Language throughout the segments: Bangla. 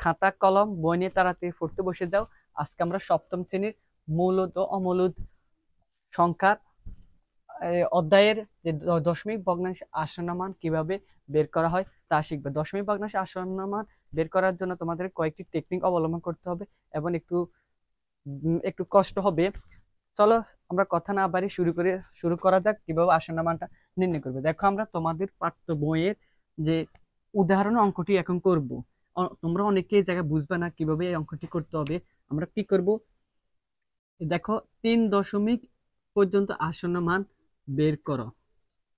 খাতা কলম বই নিয়ে তাড়াতাড়ি পড়তে বসে যাও। আজকে আমরা সপ্তম শ্রেণীর মূলদ ও অমূলদ সংখ্যার অধ্যায়ের যে দশমিক ভগ্নাংশ আসন্ন মান কিভাবে বের করা হয় তা শিখবে। দশমিক ভগ্নাংশ আসন্ন মান বের করার জন্য তোমাদের কয়েকটি টেকনিক অবলম্বন করতে হবে এবং একটু কষ্ট হবে। চলো আমরা কথা না বাড়ি শুরু করা যাক কিভাবে আসন্ন মানটা নির্ণয় করবে। দেখো আমরা তোমাদের পাঠ্য বইয়ের যে উদাহরণ অঙ্কটি এখন করব। তোমরা অনেকে এই জায়গায় বুঝবে না কিভাবে এই অঙ্কটি করতে হবে। আমরা কি করব, দেখো 3 দশমিক পর্যন্ত আসন্ন মান বের করো।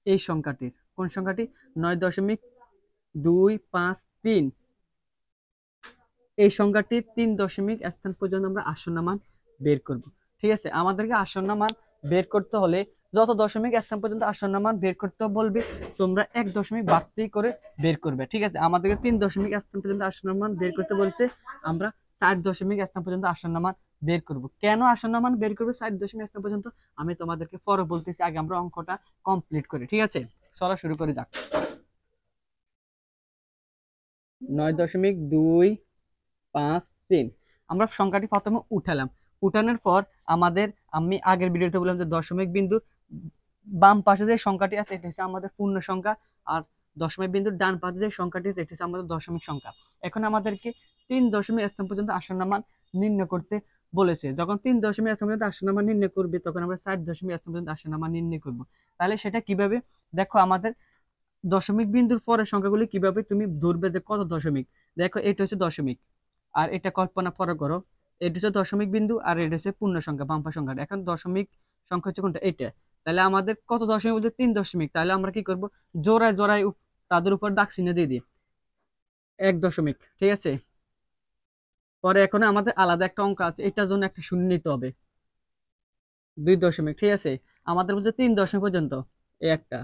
এই সংখ্যাটির কোন সংখ্যাটি? 9.253। এই সংখ্যাটির 3 দশমিক স্থান পর্যন্ত আমরা আসন্ন মান বের করব। ঠিক আছে, আমাদেরকে আসন্ন মান বের করতে হলে যত দশমিক স্থান পর্যন্ত আসন্ন মান বের করতে বলবে তোমরা 1 দশমিক বাড়তি করে বের করবে। ঠিক আছে, আমাদেরকে 3 দশমিক স্থান পর্যন্ত আসন্ন মান বের করতে বলছে, আমরা 4 দশমিক স্থান পর্যন্ত আসন্ন মান বের করব। কেন আসন্ন মান বের করবে 4 দশমিক স্থান পর্যন্ত আমি তোমাদেরকে পরে বলতেছি, আগে আমরা অঙ্কটা কমপ্লিট করি। ঠিক আছে, চলো শুরু করে যাক। 9.253 আমরা সংখ্যাটি প্রথমে উঠালাম। উঠানোর পর আমি আগের ভিডিওতে বললাম যে দশমিক বিন্দু বাম পাশে যে সংখ্যাটি আছে এটা হচ্ছে আমাদের পূর্ণ সংখ্যা, আর দশমিক বিন্দুর ডান পাশে যে সংখ্যাটি আছে এটা হচ্ছে আমাদের দশমিক সংখ্যা। এখন আমাদেরকে 3 দশমিক স্থান পর্যন্ত আসন্ন মান নির্ণয় করতে বলেছে। যখন 3 দশমিক স্থান পর্যন্ত আসন্ন মান নির্ণয় করবে তখন আমরা 4 দশমিক স্থান পর্যন্ত আসন্ন মান নির্ণয় করব। তাহলে সেটা কিভাবে? দেখো আমাদের দশমিক বিন্দুর পরের সংখ্যাগুলি কিভাবে তুমি ধরবে যে কত দশমিক। দেখো এটা হচ্ছে দশমিক, আর এটা কল্পনা পরে করো, এটা হচ্ছে দশমিক বিন্দু আর এটা হচ্ছে পূর্ণ সংখ্যা বামপা সংখ্যাটা। এখন দশমিক সংখ্যা হচ্ছে কোনটা? এটা। তাহলে আমাদের কত দশমিক বলতে 3 দশমিক। তাহলে আমরা কি করব, জোড়ায় জোড়ায় তাদের উপর দাগ চিহ্ন দিয়ে দিই 1 দশমিক। ঠিক আছে, পরে এখন আমাদের আলাদা একটা অঙ্ক আছে, এটার জন্য একটা শূন্য নিতে হবে 2 দশমিক। ঠিক আছে, আমাদের বলছে 3 দশমিক পর্যন্ত এই একটা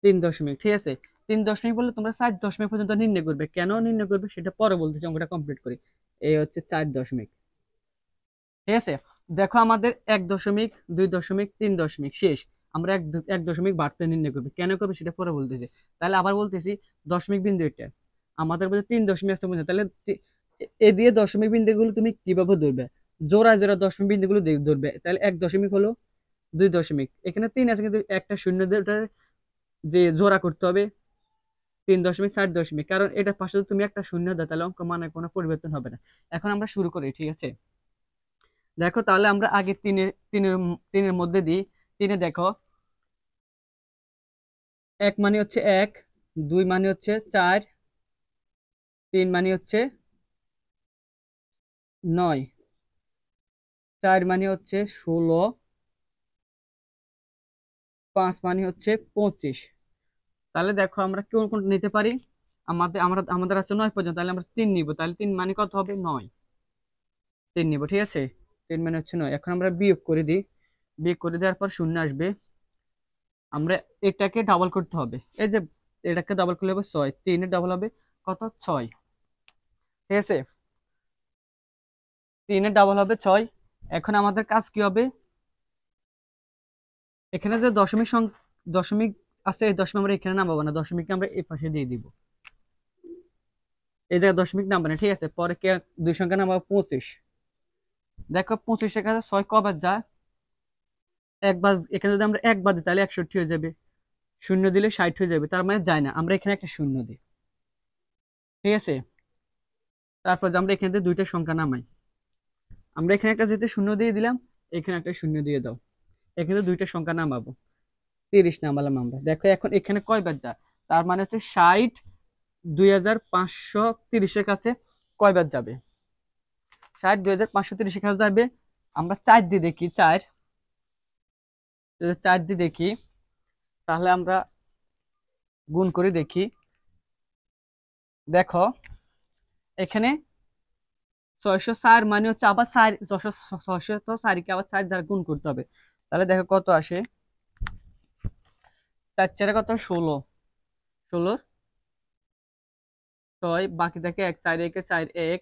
3 দশমিক। ঠিক আছে, 3 দশমিক বললে তোমরা 4 দশমিক পর্যন্ত নির্ণয় করবে। কেন নির্ণয় করবে সেটা পরে বলতেছি, অঙ্কটা কমপ্লিট করি। এই হচ্ছে 4 দশমিক। ঠিক আছে, দেখো আমাদের 1 দশমিক 2 দশমিক 3 দশমিক শেষ। আমরা এক দশমিক বাড়তে নির্ণয় করবে, কেন করবে সেটা পরে বলতেছি। তাহলে আবার বলতেছি দশমিক বিন্দু এটা আমাদের বলছে 3 দশমিক স্থান পর্যন্ত। তাহলে এ দিয়ে দশমিক বিন্দুগুলো তুমি কিভাবে ধরবে? জোড়া জোড়া দশমিক বিন্দুগুলো ধরবে। তাহলে 1 দশমিক হলো 2 দশমিক, এখানে 3 আছে কিন্তু একটা শূন্য দিয়ে ওটা যে জোড়া করতে হবে 3 দশমিক 4 দশমিক, কারণ এটা পাশে যদি তুমি একটা শূন্য দাও তাহলে অঙ্ক মানে কোনো পরিবর্তন হবে না। এখন আমরা শুরু করি। ঠিক আছে, দেখো তাহলে আমরা আগে তিনের তিনের মধ্যে দিই। তিনে দেখো 1 মানে হচ্ছে 1, 2 মানে হচ্ছে 4, 3 মানে হচ্ছে 9, 4 মানে হচ্ছে 16, 5 মানে হচ্ছে 25। তাহলে দেখো আমরা কোন কোনটা নিতে পারি। আমাদের আছে 9 পর্যন্ত, তাহলে আমরা 3 নিব। তাহলে 3 মানে কত হবে? 9, 3 নিব। ঠিক আছে, 3 মানে হচ্ছে 9। এখন আমরা বিয়োগ করে দিই, বিয়োগ করে দেওয়ার পর শূন্য আসবে। আমরা এটাকে ডাবল করতে হবে, এই যে এটাকে ডাবল করলে হবে 6, 3 এর ডাবল হবে কত? 6। ঠিক আছে, 3 এর ডাবল হবে 6। এখন আমাদের কাজ কি হবে, এখানে যে দশমিক আছে এই দশমিক আমরা এখানে নামাবো না, দশমিককে আমরা এই পাশে দিয়ে দিব। এই জায়গায় দশমিক নামবে না। ঠিক আছে, পরে কে দুই সংখ্যা নামাবো 25। দেখো 25 এর কাছে 6 কবার যায়? একবার। এখানে যদি আমরা একবার দিই তাহলে 61 হয়ে যাবে, শূন্য দিলে 60 হয়ে যাবে, তার মানে যায় না। আমরা এখানে একটা শূন্য দিই। ঠিক আছে, তারপর আমরা এখানে দুইটা সংখ্যা নামাই। আমরা এখানে একটা যেহেতু শূন্য দিয়ে দিলাম, এখানে একটা শূন্য দিয়ে দাও। এখানে দুইটা সংখ্যা নামাবো, 30 নামালাম আমরা। দেখো এখন এখানে কয়বার যায়? তার মানে হচ্ছে 60 2530 এর কাছে কয়বার যাবে? 60 2530 এর কাছে যাবে। আমরা 4 দিয়ে দেখি, 4 যদি 4 দিয়ে দেখি তাহলে আমরা গুণ করে দেখি। দেখো এখানে 604 মানে হচ্ছে আবার 4, 600 তো 4 কে আবার 4 দ্বারা গুণ করতে হবে। তাহলে দেখো কত আসে, 4 4 কত? 16, 16 6, বাকি থাকে 1, 4 1 4 1,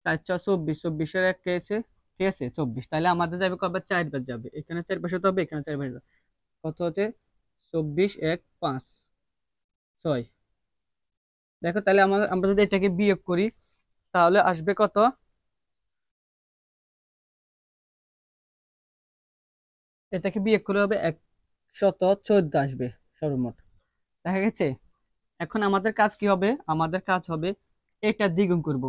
4 4 24, 24 এর 1 কেছে। ঠিক আছে 24। তাহলে আমাদের যাবে কবার? 4 বার যাবে। এখানে 4 পাশে তো হবে, এখানে 4 পাশে কত হচ্ছে? 24 1 5 6। দেখো তাহলে আমরা যদি এটাকে বিয়োগ করি তাহলে আসবে কত? এটাকে বিয়োগ করলে হবে 114 আসবে সর্বমোট। দেখা গেছে? এখন আমাদের কাজ কি হবে? আমাদের কাজ হবে এটা দ্বিগুণ করব।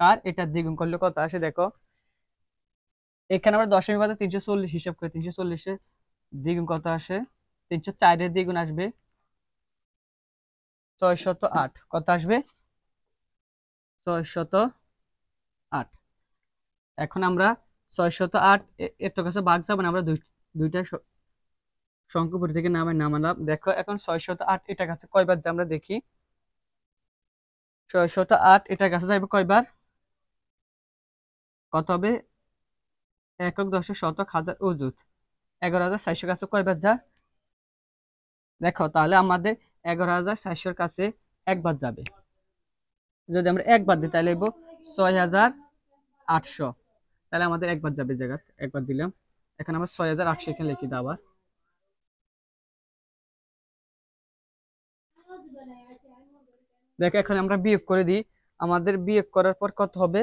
আর এটা দ্বিগুণ করলে কত আসে দেখো। এখানে আমরা দশমিক বাদে 340 হিসাব করি, 340 দ্বিগুণ কত আসে? 304 এর দ্বিগুণ আসবে 608। কত আসবে? 608। এখন আমরা 608 এর কাছে ভাগ যাবে না, আমরা দুইটা সংখ্যা উপর থেকে নামালাম। দেখো এখন 608 এটার কাছে কয়বার যায় আমরা দেখি। 608 এটার কাছে যাবে কয়বার? কত হবে? একক দশক শতক হাজার অযুত 11,400 কাছে কয়বার যা? দেখো তাহলে আমাদের 11,400 কাছে একবার যাবে। যদি আমরা একবার দিই তাহলে 6,800। তাহলে আমাদের একবার যাবে, জায়গা একবার দিলাম। এখন আমরা 6,800 এখানে লিখি দাও আবার। দেখো এখন আমরা বিয়োগ করে দিই। আমাদের বিয়োগ করার পর কত হবে?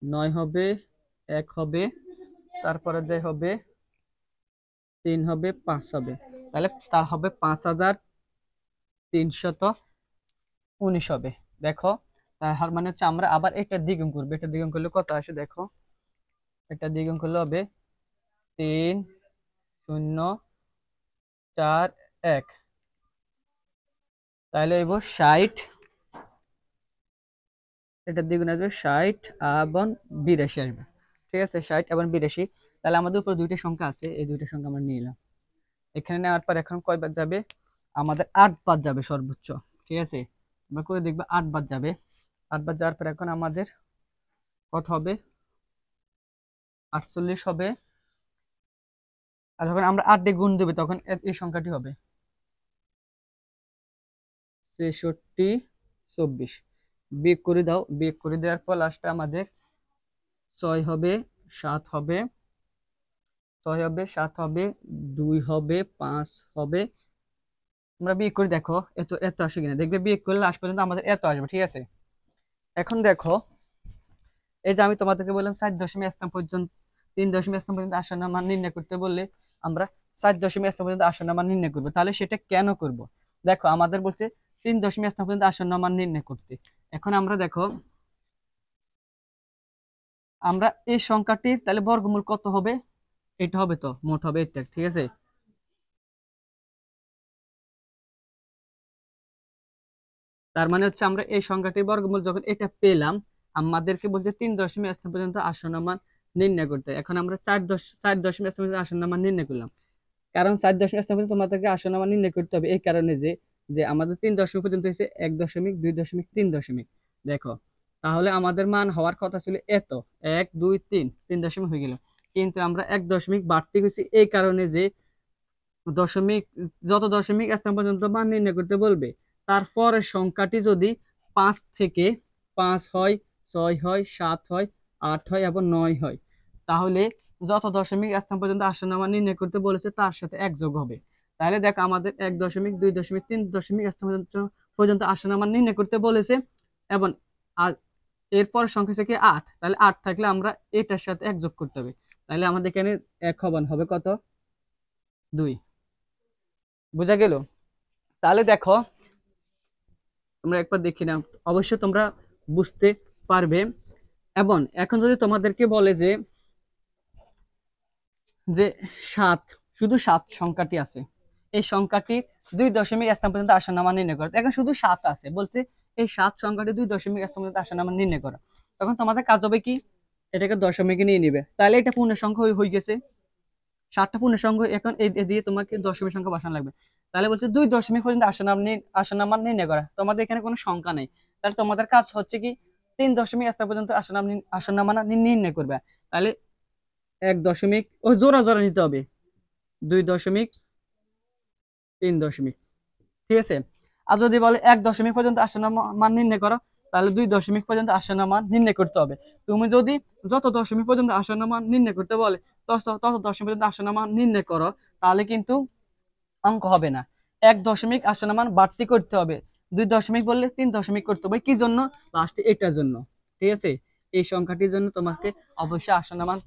9 হবে, 1 হবে, তারপরে যে হবে 3 হবে, 5 হবে। তাহলে তার হবে 5,319 হবে। দেখো তার মানে হচ্ছে আমরা আবার এটা দ্বিগুণ করবো। এটা দ্বিগুণ করলে কত আসে দেখো। এটা দ্বিগুণ করলে হবে 3,0,4,1। তাহলে এব 60। এটা দ্বিগুণ আসবে 60 এবং 82 আসবে। ঠিক আছে, 60 এবং 82। তাহলে আমাদের উপর দুইটা সংখ্যা আছে, এই দুইটা সংখ্যা আমরা নিলাম। এখানে নেওয়ার পর এখন কয়বার যাবে? আমাদের 8 বার যাবে সর্বোচ্চ। ঠিক আছে, আমরা করে দেখবো 8 বার যাবে। 8 বার যাওয়ার পর এখন আমাদের কত হবে? 48 হবে। আর যখন আমরা 8 দিয়ে গুণ দেবে তখন এই সংখ্যাটি হবে 63, 24। বিয়োগ করে দাও। বিয়োগ করে দেওয়ার পর লাস্টে আমাদের 6 হবে, 7 হবে, 6 হবে, 7 হবে, 2 হবে, 5 হবে। তোমরা বিয়োগ করে দেখো এত এত আসে কিনা, দেখবে বিয়োগ করলে লাস্ট পর্যন্ত আমাদের এত আসবে। ঠিক আছে, এখন দেখো এই যে আমি তোমাদেরকে বললাম 4.স্থান পর্যন্ত, 3.স্থান পর্যন্ত আসন্ন মান নির্ণয় করতে বললে আমরা 4.স্থান পর্যন্ত আসন্ন মান নির্ণয় করবো। তাহলে সেটা কেন করব? দেখো আমাদের বলছে 3.স্থান পর্যন্ত আসন্ন মান নির্ণয় করতে। এখন আমরা দেখো আমরা এই সংখ্যাটির তাহলে বর্গমূল কত হবে? এটা হবে, তো মোট হবে এটা। ঠিক আছে, তার মানে হচ্ছে আমরা এই সংখ্যাটির বর্গমূল যখন এটা পেলাম, আমাদেরকে বলছে 3.স্থান পর্যন্ত আসন্ন মান নির্ণয় করতে। এখন আমরা 4.স্থান পর্যন্ত আসন্ন মান নির্ণয় করলাম। কারণ 4.স্থান পর্যন্ত তোমাদেরকে আসন্ন মান নির্ণয় করতে হবে এই কারণে যে যে আমাদের 3 দশমিক পর্যন্ত হয়েছে 1 দশমিক, 2 দশমিক, 3 দশমিক। দেখো তাহলে আমাদের মান হওয়ার কথা ছিল এত, 1, 2, 3, 3 দশমিক হয়ে গেল। কিন্তু আমরা 1 দশমিক বাড়তি হয়েছি এই কারণে যে দশমিক, যত দশমিক স্থান পর্যন্ত মান নির্ণয় করতে বলবে তারপরের সংখ্যাটি যদি 5 থেকে 5 হয়, 6 হয়, 7 হয়, 8 হয় এবং 9 হয়, তাহলে যত দশমিক স্থান পর্যন্ত আসন্ন মান নির্ণয় করতে বলেছে তার সাথে এক যোগ হবে। তাহলে দেখো আমাদের 1 দশমিক, 2 দশমিক, 3 দশমিক স্থান পর্যন্ত আসন্ন মান নির্ণয় করতে বলেছে এবং এরপর সংখ্যা থেকে 8। তাহলে 8 থাকলে আমরা এটার সাথে এক যোগ করতে হবে। তাহলে আমাদের এখানে এক হবে কত? 2। বোঝা গেল? তাহলে দেখো তোমরা একবার দেখি না, অবশ্যই তোমরা বুঝতে পারবে। এবং এখন যদি তোমাদেরকে বলে যে যে 7, শুধু 7 সংখ্যাটি আছে, এই সংখ্যাটি 2.স্থান পর্যন্ত আসন্ন মান নির্ণয় করো। এখন শুধু 7 আছে, বলছে এই 7 সংখ্যাটি 2.স্থান পর্যন্ত আসন্ন মান নির্ণয় করো। তখন তোমাদের কাজ হবে কি, এটাকে দশমিকে নিয়ে নিবে। তাহলে এটা পূর্ণ সংখ্যা হয়ে গেছে। 7টা পূর্ণ সংখ্যা, এখন এই দিয়ে তোমাকে দশমিক সংখ্যা বসানো লাগবে। তাহলে বলছে 2 দশমিক পর্যন্ত আসন্ন মান নির্ণয় করা। তোমাদের এখানে কোনো সংখ্যা নেই, তাহলে তোমাদের কাজ হচ্ছে কি 3.স্থান পর্যন্ত আসন্ন মান নির্ণয় করবে। তাহলে 1 দশমিক ও জোড়া জোড়া নিতে হবে, 2 দশমিক, 3 দশমিক। ঠিক আছে, আর যদি বলে 1 দশমিক পর্যন্ত আসন্ন মান নির্ণয় করো, তাহলে 2 দশমিক পর্যন্ত আসন্ন মান নির্ণয় করতে হবে। তুমি যদি যত দশমিক পর্যন্ত আসন্ন মান নির্ণয় করতে বলে তত দশমিক পর্যন্ত আসন্ন মান নির্ণয় করো, তাহলে কিন্তু অঙ্ক হবে না। 1 দশমিক আসন্ন মান বাড়তি করতে হবে। দুই দশমিক বললে 3 দশমিক করতে হবে, কি জন্য? লাস্টে এটার জন্য। ঠিক আছে, এই সংখ্যাটির জন্য তোমাকে অবশ্যই আসন্ন মান